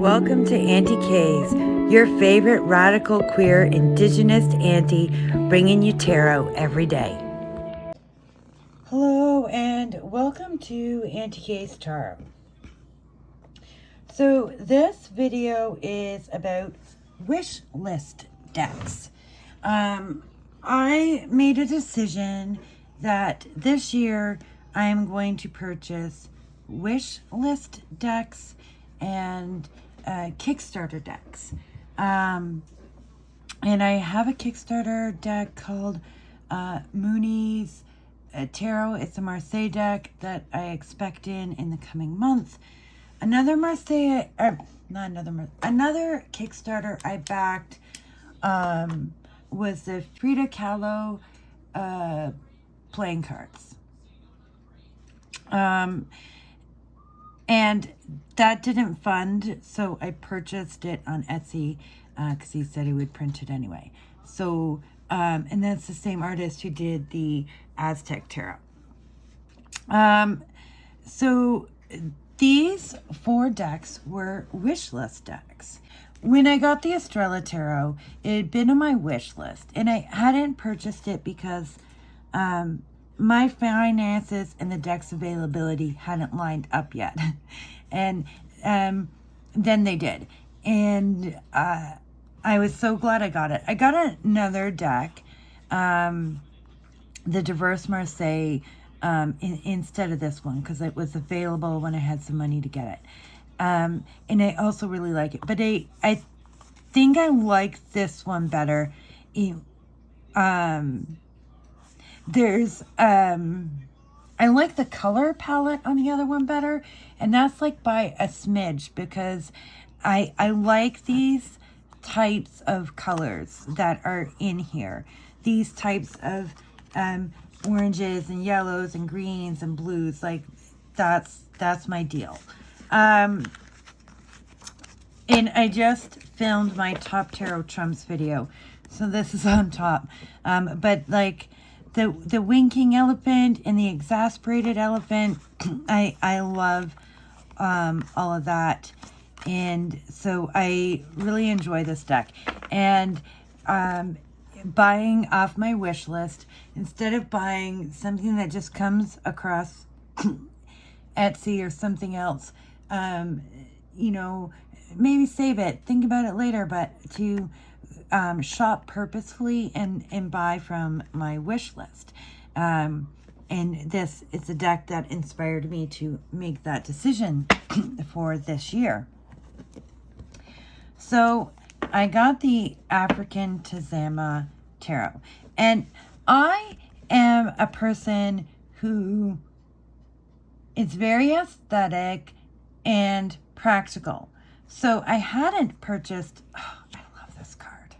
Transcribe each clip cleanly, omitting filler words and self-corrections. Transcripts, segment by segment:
Welcome to Aunty K's, your favorite radical queer indigenous auntie, bringing you tarot every day. Hello and welcome to Aunty K's Tarot. So this video is about wish list decks. I made a decision that this year I am going to purchase wish list decks and Kickstarter decks. And I have a Kickstarter deck called Mooney's Tarot. It's a Marseille deck that I expect in the coming month. Another Marseille, another Kickstarter I backed was the Frida Kahlo playing cards. And that didn't fund, so I purchased it on Etsy because he said he would print it anyway. So, and that's the same artist who did the Aztec Tarot. So these 4 decks were wish list decks. When I got the Estrella Tarot, it had been on my wish list, and I hadn't purchased it because my finances and the deck's availability hadn't lined up yet. And then they did. And I was so glad I got it. I got another deck, the Diverse Marseille, instead of this one, because it was available when I had some money to get it. And I also really like it. But I think I like this one better. There's I like the color palette on the other one better, and that's like by a smidge, because I like these types of colors that are in here, these types of oranges and yellows and greens and blues. Like that's my deal. And I just filmed my top tarot trumps video, so this is on top. But like the winking elephant and the exasperated elephant, I love all of that. And so I really enjoy this deck. And buying off my wish list, instead of buying something that just comes across Etsy or something else, maybe save it, think about it later, but to shop purposefully and buy from my wish list. And this is a deck that inspired me to make that decision for this year. So I got the African Tazama Tarot, and I am a person who is very aesthetic and practical. So I hadn't purchased, I love this card.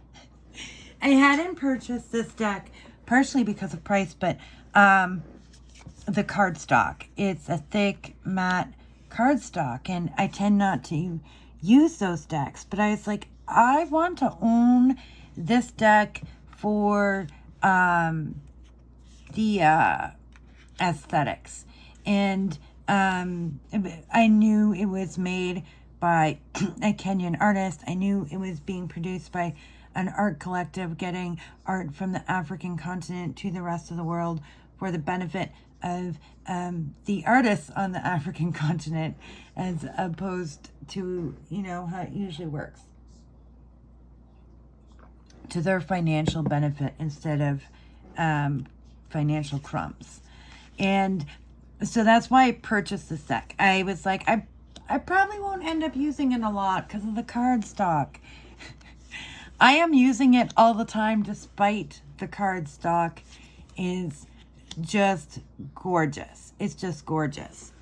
I hadn't purchased this deck partially because of price, but the cardstock. It's a thick matte cardstock, and I tend not to use those decks, but I was like, I want to own this deck for the aesthetics. And I knew it was made by a Kenyan artist. I knew it was being produced by an art collective, getting art from the African continent to the rest of the world for the benefit of the artists on the African continent, as opposed to, how it usually works, to their financial benefit instead of financial crumbs. And so that's why I purchased this deck. I was like, I probably won't end up using it a lot because of the cardstock. I am using it all the time, despite the cardstock is just gorgeous. It's just gorgeous.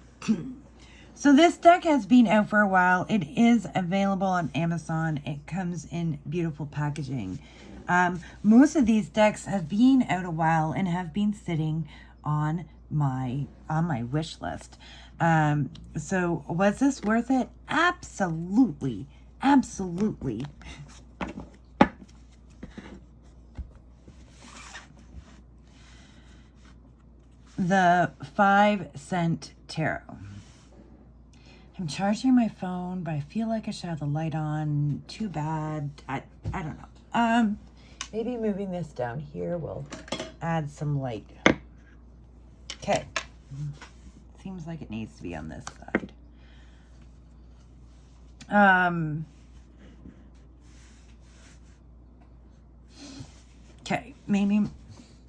So this deck has been out for a while. It is available on Amazon. It comes in beautiful packaging. Most of these decks have been out a while and have been sitting on my wish list. So was this worth it? Absolutely. Absolutely. The 5 Cent Tarot. I'm charging my phone, but I feel like I should have the light on. Too bad. I don't know. Maybe moving this down here will add some light. Okay. Seems like it needs to be on this side. Okay, maybe,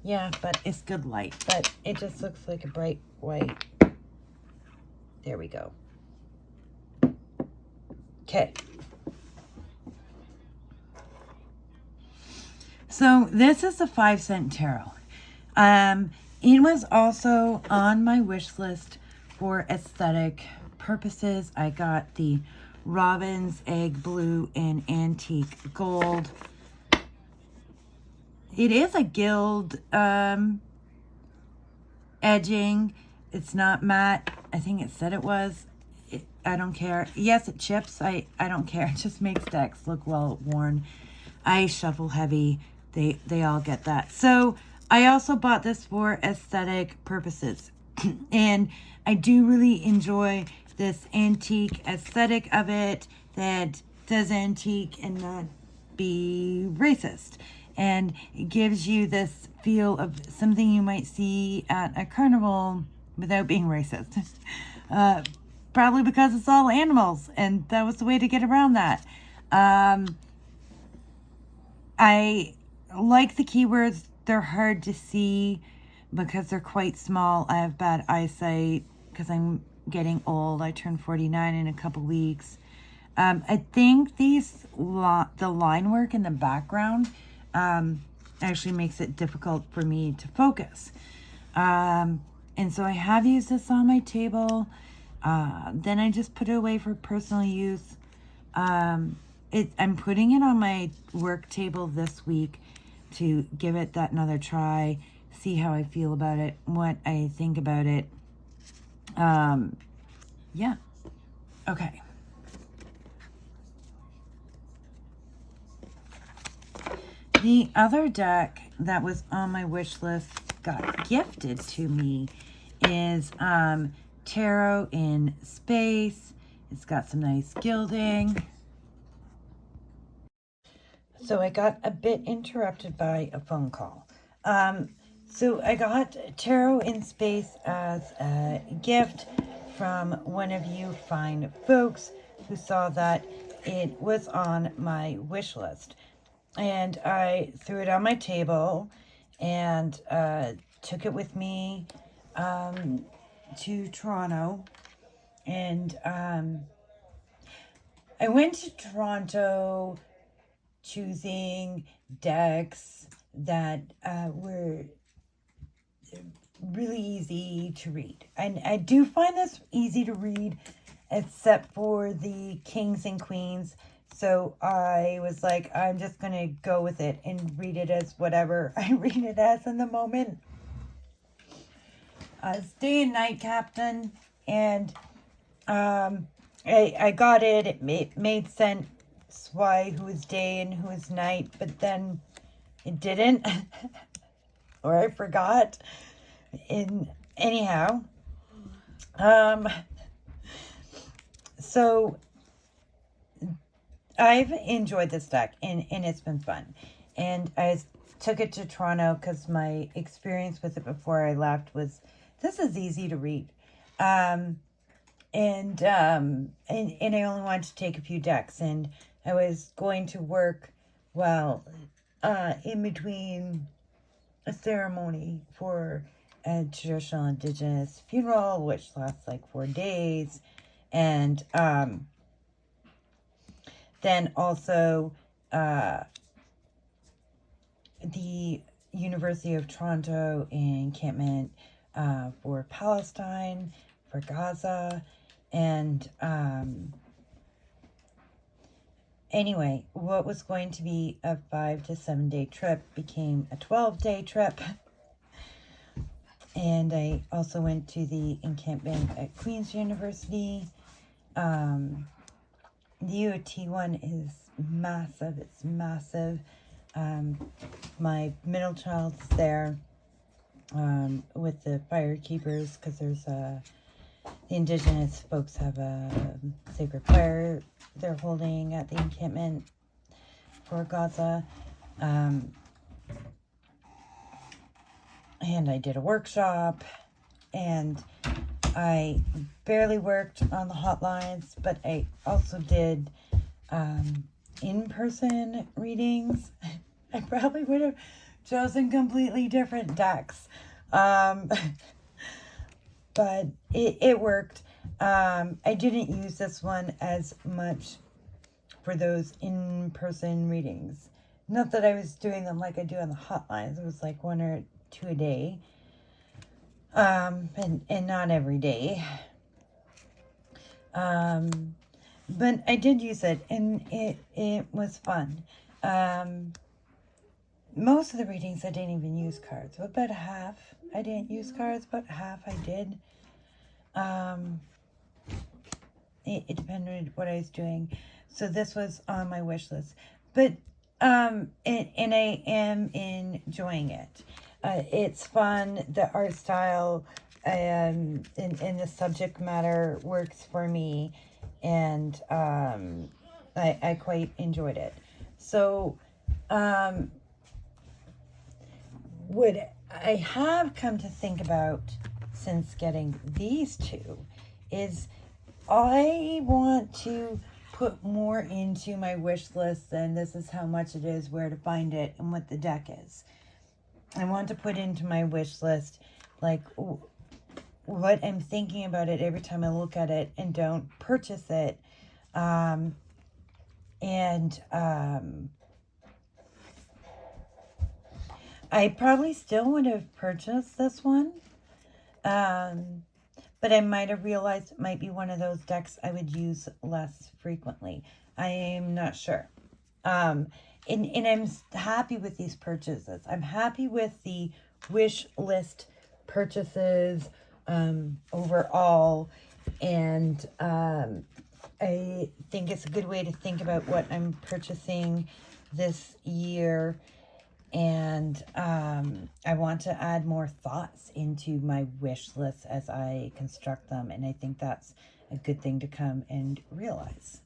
yeah, but it's good light, but it just looks like a bright white. There we go. Okay. So this is the 5-cent tarot. It was also on my wish list for aesthetic purposes. I got the Robin's Egg Blue and Antique Gold. It is a gild edging. It's not matte. I think it said it was. I don't care. Yes, it chips. I don't care. It just makes decks look well worn. I shuffle heavy. They all get that. So I also bought this for aesthetic purposes. And I do really enjoy this antique aesthetic of it that says antique and not be racist. And it gives you this feel of something you might see at a carnival without being racist. Probably because it's all animals, and that was the way to get around that. I like the keywords. They're hard to see because they're quite small. I have bad eyesight because I'm getting old. I turn 49 in a couple weeks. I think the line work in the background actually makes it difficult for me to focus. And so I have used this on my table. Then I just put it away for personal use. I'm putting it on my work table this week to give it that another try, see how I feel about it, what I think about it. Yeah. Okay. The other deck that was on my wish list got gifted to me is Tarot in Space. It's got some nice gilding. So I got a bit interrupted by a phone call. So I got Tarot in Space as a gift from one of you fine folks who saw that it was on my wish list. And I threw it on my table and took it with me to Toronto. And I went to Toronto choosing decks that were really easy to read. And I do find this easy to read, except for the kings and queens. So I was like, I'm just going to go with it and read it as whatever I read it as in the moment. It's day and night, Captain. And I got it. It made sense why who is day and who is night. But then it didn't. Or I forgot. Anyhow. So I've enjoyed this deck, and it's been fun. And I took it to Toronto because my experience with it before I left was, this is easy to read. And I only wanted to take a few decks, and I was going to work in between a ceremony for a traditional Indigenous funeral, which lasts like 4 days. And then also the University of Toronto encampment for Palestine, for Gaza. And anyway, what was going to be a 5 to 7 day trip became a 12-day trip. And I also went to the encampment at Queen's University. The UOT one is massive. It's massive. My middle child's there with the fire keepers because there's a the Indigenous folks have a sacred fire they're holding at the encampment for Gaza. And I did a workshop, and I barely worked on the hotlines, but I also did in-person readings. I probably would have chosen completely different decks. But it worked. I didn't use this one as much for those in-person readings. Not that I was doing them like I do on the hotlines. It was like 1 or 2 a day. And not every day. But I did use it, and it was fun. Most of the readings I didn't even use cards. About half I didn't use cards, but half I did. It depended what I was doing. So this was on my wish list. But and I am enjoying it. It's fun. The art style and the subject matter works for me, and I quite enjoyed it. So what I have come to think about since getting these two is I want to put more into my wish list, and this is how much it is, where to find it, and what the deck is. I want to put into my wish list like what I'm thinking about it every time I look at it and don't purchase it. I probably still would have purchased this one. But I might have realized it might be one of those decks I would use less frequently. I am not sure. And I'm happy with these purchases. I'm happy with the wish list purchases overall. And I think it's a good way to think about what I'm purchasing this year. And I want to add more thoughts into my wish list as I construct them. And I think that's a good thing to come and realize.